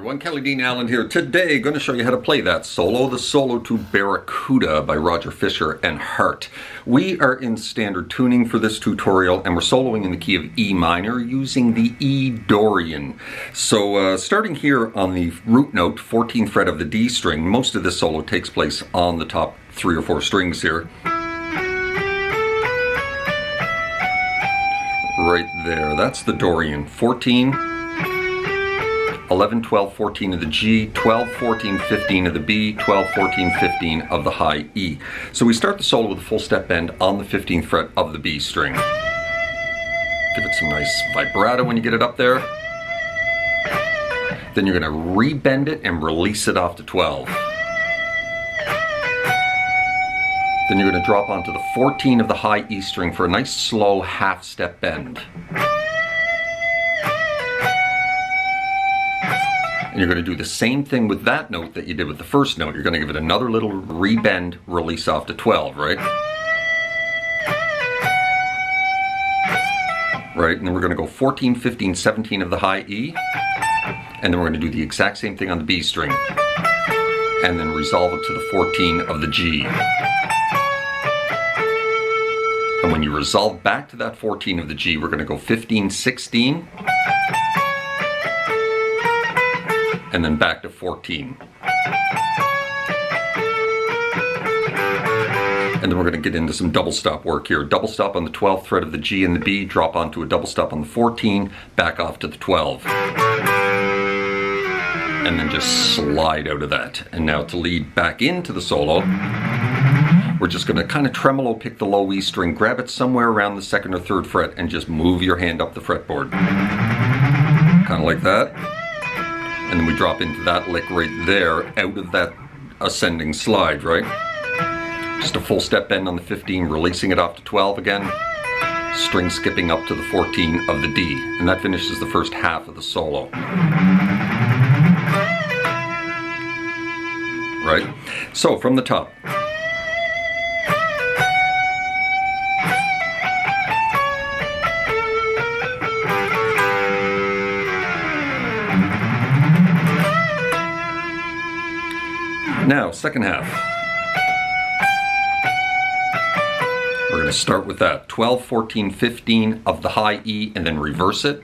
everyone, Kelly Dean Allen here. Today, going to show you how to play that solo, the solo to Barracuda by Roger Fisher and Hart. We are in standard tuning for this tutorial, and we're soloing in the key of E minor using the E Dorian. So starting here on the root note, 14th fret of the D string, most of this solo takes place on the top 3 or 4 strings here. Right there, that's the Dorian. 14, 11, 12, 14 of the G, 12, 14, 15 of the B, 12, 14, 15 of the high E. So we start the solo with a full step bend on the 15th fret of the B string. Give it some nice vibrato when you get it up there. Then you're going to rebend it and release it off to 12. Then you're going to drop onto the 14 of the high E string for a nice slow half step bend. And you're going to do the same thing with that note that you did with the first note. You're going to give it another little rebend, release off to 12, right? Right, and then we're going to go 14, 15, 17 of the high E. And then we're going to do the exact same thing on the B string. And then resolve it to the 14 of the G. And when you resolve back to that 14 of the G, we're going to go 15, 16. And then back to 14. And then we're going to get into some double stop work here. Double stop on the 12th fret of the G and the B, drop onto a double stop on the 14, back off to the 12. And then just slide out of that. And now to lead back into the solo, we're just going to kind of tremolo pick the low E string, grab it somewhere around the 2nd or 3rd fret, and just move your hand up the fretboard. Kind of like that. And then we drop into that lick right there, out of that ascending slide, right? Just a full step bend on the 15, releasing it off to 12 again. String skipping up to the 14 of the D. And that finishes the first half of the solo. Right? So from the top. Now, second half. We're going to start with that 12, 14, 15 of the high E and then reverse it.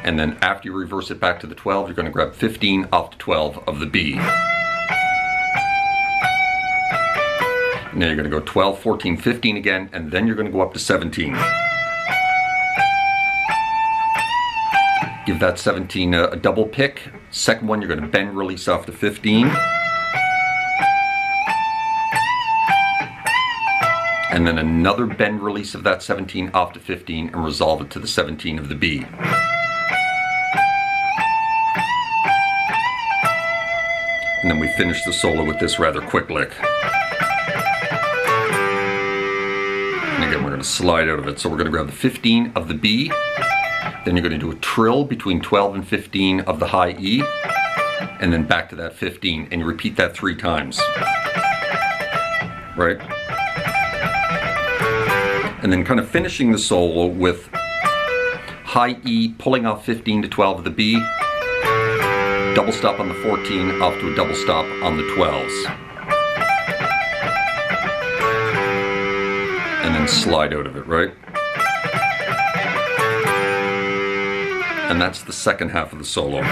And then after you reverse it back to the 12, you're going to grab 15 off the 12 of the B. Now you're going to go 12, 14, 15 again, and then you're going to go up to 17. Give that 17 a double pick. Second one, you're going to bend, release off to 15. And then another bend, release of that 17 off to 15 and resolve it to the 17 of the B. And then we finish the solo with this rather quick lick. And again, we're going to slide out of it. So we're going to grab the 15 of the B. Then you're going to do a trill between 12 and 15 of the high E, and then back to that 15, and you repeat that 3 times. Right? And then kind of finishing the solo with high E, pulling off 15 to 12 of the B, double stop on the 14, off to a double stop on the 12s. And then slide out of it, right? And that's the second half of the solo.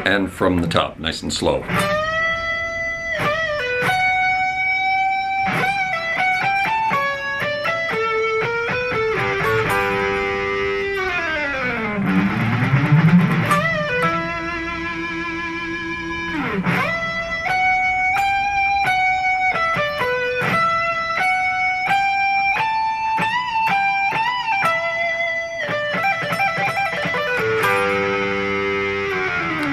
And from the top, nice and slow.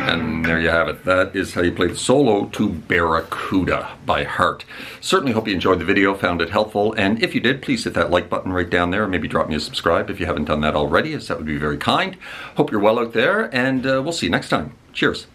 And there you have it. That is how you play the solo to Barracuda by Hart. Certainly hope you enjoyed the video, found it helpful, and if you did, please hit that like button right down there, and maybe drop me a subscribe if you haven't done that already, as that would be very kind. Hope you're well out there, and we'll see you next time. Cheers.